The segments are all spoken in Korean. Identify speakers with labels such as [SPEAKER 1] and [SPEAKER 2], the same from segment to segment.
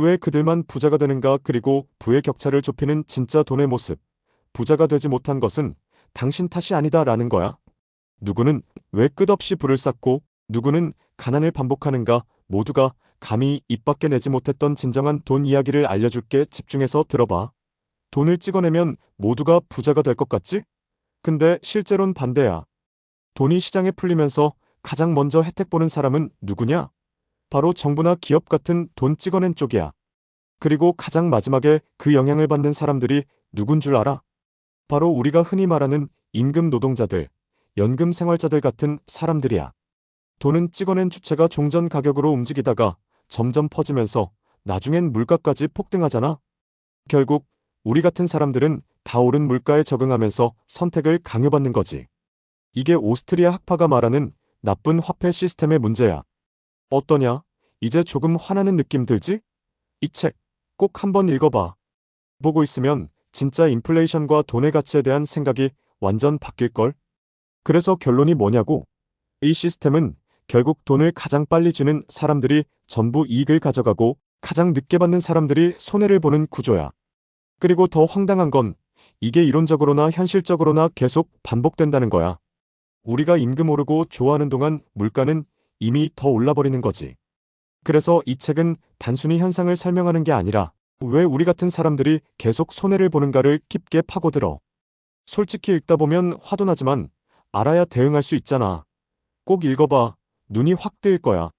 [SPEAKER 1] 왜 그들만 부자가 되는가? 그리고 부의 격차를 좁히는 진짜 돈의 모습. 부자가 되지 못한 것은 당신 탓이 아니다라는 거야. 누구는 왜 끝없이 부를 쌓고 누구는 가난을 반복하는가? 모두가 감히 입 밖에 내지 못했던 진정한 돈 이야기를 알려줄게. 집중해서 들어봐. 돈을 찍어내면 모두가 부자가 될 것 같지? 근데 실제로는 반대야. 돈이 시장에 풀리면서 가장 먼저 혜택 보는 사람은 누구냐? 바로 정부나 기업 같은 돈 찍어낸 쪽이야. 그리고 가장 마지막에 그 영향을 받는 사람들이 누군 줄 알아? 바로 우리가 흔히 말하는 임금 노동자들, 연금 생활자들 같은 사람들이야. 돈은 찍어낸 주체가 종전 가격으로 움직이다가 점점 퍼지면서 나중엔 물가까지 폭등하잖아. 결국 우리 같은 사람들은 다 오른 물가에 적응하면서 선택을 강요받는 거지. 이게 오스트리아 학파가 말하는 나쁜 화폐 시스템의 문제야. 어떠냐? 이제 조금 화나는 느낌 들지? 이 책 꼭 한번 읽어봐. 보고 있으면 진짜 인플레이션과 돈의 가치에 대한 생각이 완전 바뀔걸? 그래서 결론이 뭐냐고? 이 시스템은 결국 돈을 가장 빨리 주는 사람들이 전부 이익을 가져가고 가장 늦게 받는 사람들이 손해를 보는 구조야. 그리고 더 황당한 건 이게 이론적으로나 현실적으로나 계속 반복된다는 거야. 우리가 임금 오르고 좋아하는 동안 물가는 이미 더 올라버리는 거지. 그래서 이 책은 단순히 현상을 설명하는 게 아니라 왜 우리 같은 사람들이 계속 손해를 보는가를 깊게 파고들어. 솔직히 읽다 보면 화도 나지만 알아야 대응할 수 있잖아. 꼭 읽어봐. 눈이 확 뜨일 거야.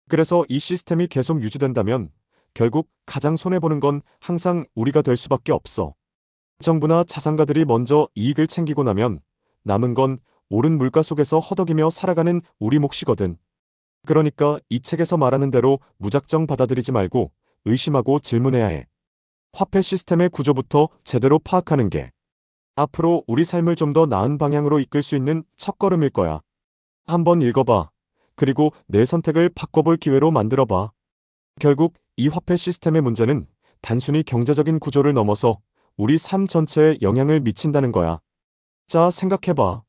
[SPEAKER 1] 그래서 이 시스템이 계속 유지된다면 결국 가장 손해보는 건 항상 우리가 될 수밖에 없어. 정부나 자산가들이 먼저 이익을 챙기고 나면 남은 건 오른 물가 속에서 허덕이며 살아가는 우리 몫이거든. 그러니까 이 책에서 말하는 대로 무작정 받아들이지 말고 의심하고 질문해야 해. 화폐 시스템의 구조부터 제대로 파악하는 게 앞으로 우리 삶을 좀 더 나은 방향으로 이끌 수 있는 첫걸음일 거야. 한번 읽어봐. 그리고 내 선택을 바꿔볼 기회로 만들어봐. 결국 이 화폐 시스템의 문제는 단순히 경제적인 구조를 넘어서 우리 삶 전체에 영향을 미친다는 거야. 자, 생각해봐.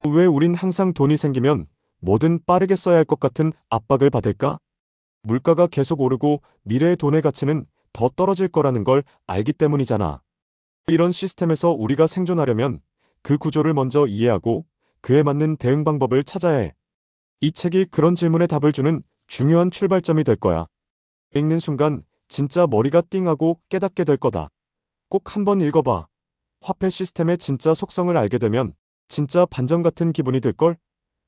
[SPEAKER 1] 왜 우린 항상 돈이 생기면 뭐든 빠르게 써야 할 것 같은 압박을 받을까? 물가가 계속 오르고 미래의 돈의 가치는 더 떨어질 거라는 걸 알기 때문이잖아. 이런 시스템에서 우리가 생존하려면 그 구조를 먼저 이해하고 그에 맞는 대응 방법을 찾아야 해. 이 책이 그런 질문에 답을 주는 중요한 출발점이 될 거야. 읽는 순간 진짜 머리가 띵하고 깨닫게 될 거다. 꼭 한번 읽어봐. 화폐 시스템의 진짜 속성을 알게 되면 진짜 반전 같은 기분이 들걸?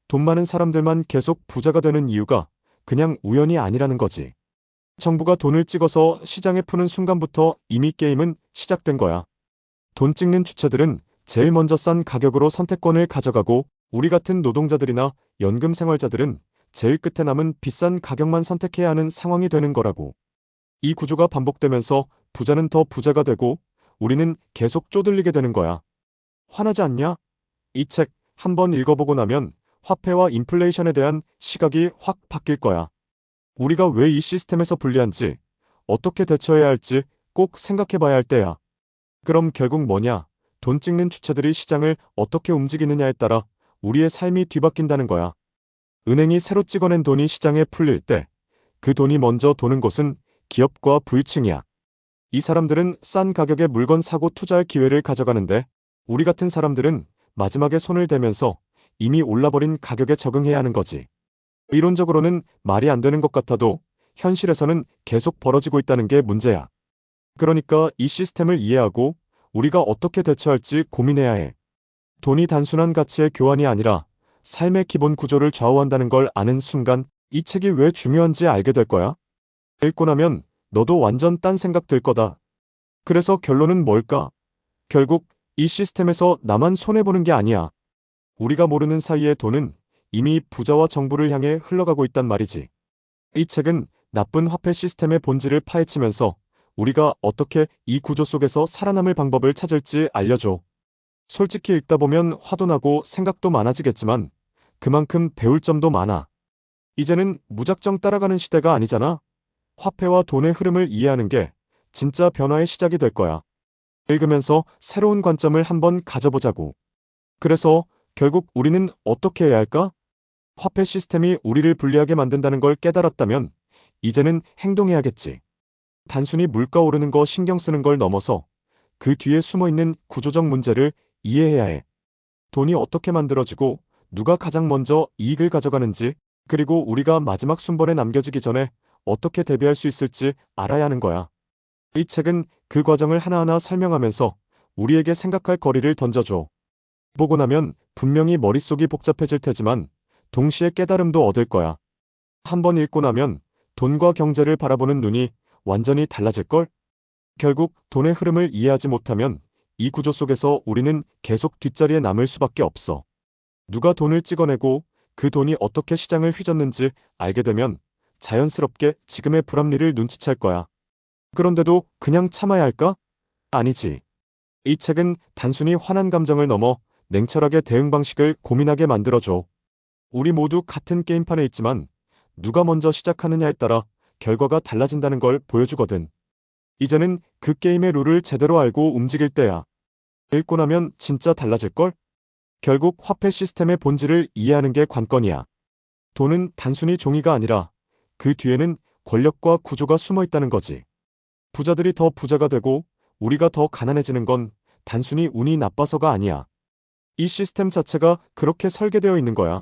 [SPEAKER 1] 돈 많은 사람들만 계속 부자가 되는 이유가 그냥 우연이 아니라는 거지. 정부가 돈을 찍어서 시장에 푸는 순간부터 이미 게임은 시작된 거야. 돈 찍는 주체들은 제일 먼저 싼 가격으로 선택권을 가져가고 우리 같은 노동자들이나 연금 생활자들은 제일 끝에 남은 비싼 가격만 선택해야 하는 상황이 되는 거라고. 이 구조가 반복되면서 부자는 더 부자가 되고 우리는 계속 쪼들리게 되는 거야. 화나지 않냐? 이 책 한번 읽어보고 나면 화폐와 인플레이션에 대한 시각이 확 바뀔 거야. 우리가 왜 이 시스템에서 불리한지, 어떻게 대처해야 할지 꼭 생각해 봐야 할 때야. 그럼 결국 뭐냐? 돈 찍는 주체들이 시장을 어떻게 움직이느냐에 따라 우리의 삶이 뒤바뀐다는 거야. 은행이 새로 찍어낸 돈이 시장에 풀릴 때 그 돈이 먼저 도는 곳은 기업과 부유층이야. 이 사람들은 싼 가격에 물건 사고 투자할 기회를 가져가는데 우리 같은 사람들은 마지막에 손을 대면서 이미 올라버린 가격에 적응해야 하는 거지. 이론적으로는 말이 안 되는 것 같아도 현실에서는 계속 벌어지고 있다는 게 문제야. 그러니까 이 시스템을 이해하고 우리가 어떻게 대처할지 고민해야 해. 돈이 단순한 가치의 교환이 아니라 삶의 기본 구조를 좌우한다는 걸 아는 순간 이 책이 왜 중요한지 알게 될 거야. 읽고 나면 너도 완전 딴 생각 들 거다. 그래서 결론은 뭘까? 결국 이 시스템에서 나만 손해보는 게 아니야. 우리가 모르는 사이에 돈은 이미 부자와 정부를 향해 흘러가고 있단 말이지. 이 책은 나쁜 화폐 시스템의 본질을 파헤치면서 우리가 어떻게 이 구조 속에서 살아남을 방법을 찾을지 알려줘. 솔직히 읽다 보면 화도 나고 생각도 많아지겠지만 그만큼 배울 점도 많아. 이제는 무작정 따라가는 시대가 아니잖아. 화폐와 돈의 흐름을 이해하는 게 진짜 변화의 시작이 될 거야. 읽으면서 새로운 관점을 한번 가져보자고. 그래서 결국 우리는 어떻게 해야 할까? 화폐 시스템이 우리를 불리하게 만든다는 걸 깨달았다면 이제는 행동해야겠지. 단순히 물가 오르는 거 신경 쓰는 걸 넘어서 그 뒤에 숨어 있는 구조적 문제를 이해해야 해. 돈이 어떻게 만들어지고 누가 가장 먼저 이익을 가져가는지, 그리고 우리가 마지막 순번에 남겨지기 전에 어떻게 대비할 수 있을지 알아야 하는 거야. 이 책은 그 과정을 하나하나 설명하면서 우리에게 생각할 거리를 던져줘. 보고 나면 분명히 머릿속이 복잡해질 테지만 동시에 깨달음도 얻을 거야. 한번 읽고 나면 돈과 경제를 바라보는 눈이 완전히 달라질걸? 결국 돈의 흐름을 이해하지 못하면 이 구조 속에서 우리는 계속 뒷자리에 남을 수밖에 없어. 누가 돈을 찍어내고 그 돈이 어떻게 시장을 휘젓는지 알게 되면 자연스럽게 지금의 불합리를 눈치챌 거야. 그런데도 그냥 참아야 할까? 아니지. 이 책은 단순히 화난 감정을 넘어 냉철하게 대응 방식을 고민하게 만들어줘. 우리 모두 같은 게임판에 있지만 누가 먼저 시작하느냐에 따라 결과가 달라진다는 걸 보여주거든. 이제는 그 게임의 룰을 제대로 알고 움직일 때야. 읽고 나면 진짜 달라질걸? 결국 화폐 시스템의 본질을 이해하는 게 관건이야. 돈은 단순히 종이가 아니라 그 뒤에는 권력과 구조가 숨어 있다는 거지. 부자들이 더 부자가 되고 우리가 더 가난해지는 건 단순히 운이 나빠서가 아니야. 이 시스템 자체가 그렇게 설계되어 있는 거야.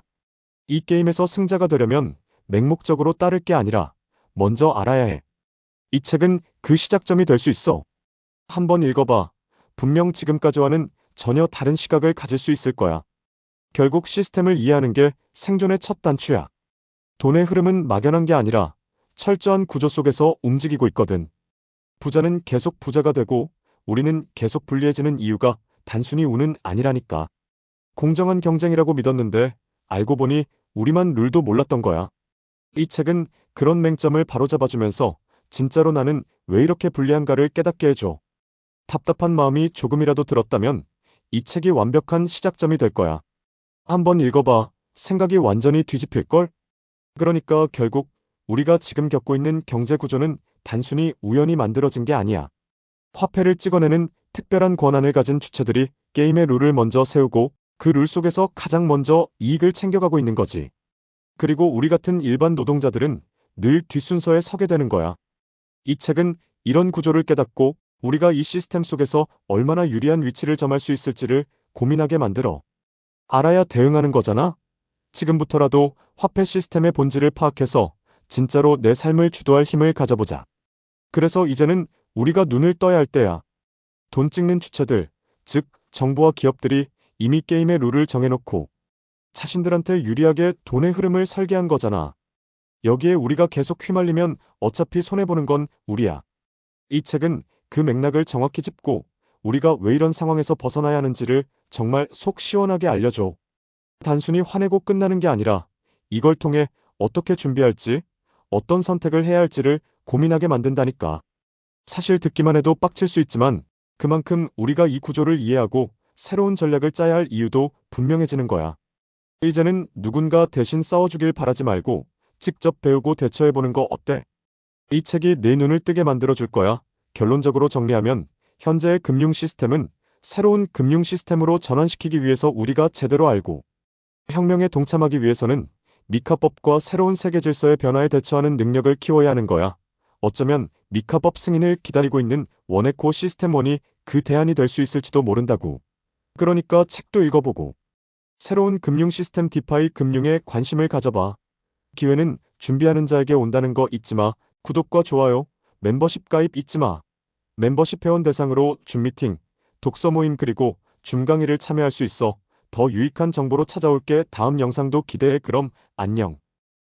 [SPEAKER 1] 이 게임에서 승자가 되려면 맹목적으로 따를 게 아니라 먼저 알아야 해. 이 책은 그 시작점이 될 수 있어. 한번 읽어봐. 분명 지금까지와는 전혀 다른 시각을 가질 수 있을 거야. 결국 시스템을 이해하는 게 생존의 첫 단추야. 돈의 흐름은 막연한 게 아니라 철저한 구조 속에서 움직이고 있거든. 부자는 계속 부자가 되고 우리는 계속 불리해지는 이유가 단순히 운은 아니라니까. 공정한 경쟁이라고 믿었는데 알고 보니 우리만 룰도 몰랐던 거야. 이 책은 그런 맹점을 바로잡아주면서 진짜로 나는 왜 이렇게 불리한가를 깨닫게 해줘. 답답한 마음이 조금이라도 들었다면 이 책이 완벽한 시작점이 될 거야. 한번 읽어봐. 생각이 완전히 뒤집힐걸? 그러니까 결국 우리가 지금 겪고 있는 경제 구조는 단순히 우연히 만들어진 게 아니야. 화폐를 찍어내는 특별한 권한을 가진 주체들이 게임의 룰을 먼저 세우고 그 룰 속에서 가장 먼저 이익을 챙겨가고 있는 거지. 그리고 우리 같은 일반 노동자들은 늘 뒷순서에 서게 되는 거야. 이 책은 이런 구조를 깨닫고 우리가 이 시스템 속에서 얼마나 유리한 위치를 점할 수 있을지를 고민하게 만들어. 알아야 대응하는 거잖아? 지금부터라도 화폐 시스템의 본질을 파악해서 진짜로 내 삶을 주도할 힘을 가져보자. 그래서 이제는 우리가 눈을 떠야 할 때야. 돈 찍는 주체들, 즉 정부와 기업들이 이미 게임의 룰을 정해놓고 자신들한테 유리하게 돈의 흐름을 설계한 거잖아. 여기에 우리가 계속 휘말리면 어차피 손해보는 건 우리야. 이 책은 그 맥락을 정확히 짚고 우리가 왜 이런 상황에서 벗어나야 하는지를 정말 속 시원하게 알려줘. 단순히 화내고 끝나는 게 아니라 이걸 통해 어떻게 준비할지, 어떤 선택을 해야 할지를 고민하게 만든다니까. 사실 듣기만 해도 빡칠 수 있지만 그만큼 우리가 이 구조를 이해하고 새로운 전략을 짜야 할 이유도 분명해지는 거야. 이제는 누군가 대신 싸워주길 바라지 말고 직접 배우고 대처해보는 거 어때? 이 책이 내 눈을 뜨게 만들어줄 거야. 결론적으로 정리하면 현재의 금융 시스템은 새로운 금융 시스템으로 전환시키기 위해서 우리가 제대로 알고 혁명에 동참하기 위해서는 미카법과 새로운 세계 질서의 변화에 대처하는 능력을 키워야 하는 거야. 어쩌면 미카법 승인을 기다리고 있는 원에코 시스템1이 그 대안이 될 수 있을지도 모른다고. 그러니까 책도 읽어보고 새로운 금융 시스템 디파이 금융에 관심을 가져봐. 기회는 준비하는 자에게 온다는 거 잊지 마. 구독과 좋아요, 멤버십 가입 잊지 마. 멤버십 회원 대상으로 줌 미팅, 독서 모임 그리고 줌 강의를 참여할 수 있어. 더 유익한 정보로 찾아올게. 다음 영상도 기대해. 그럼 안녕.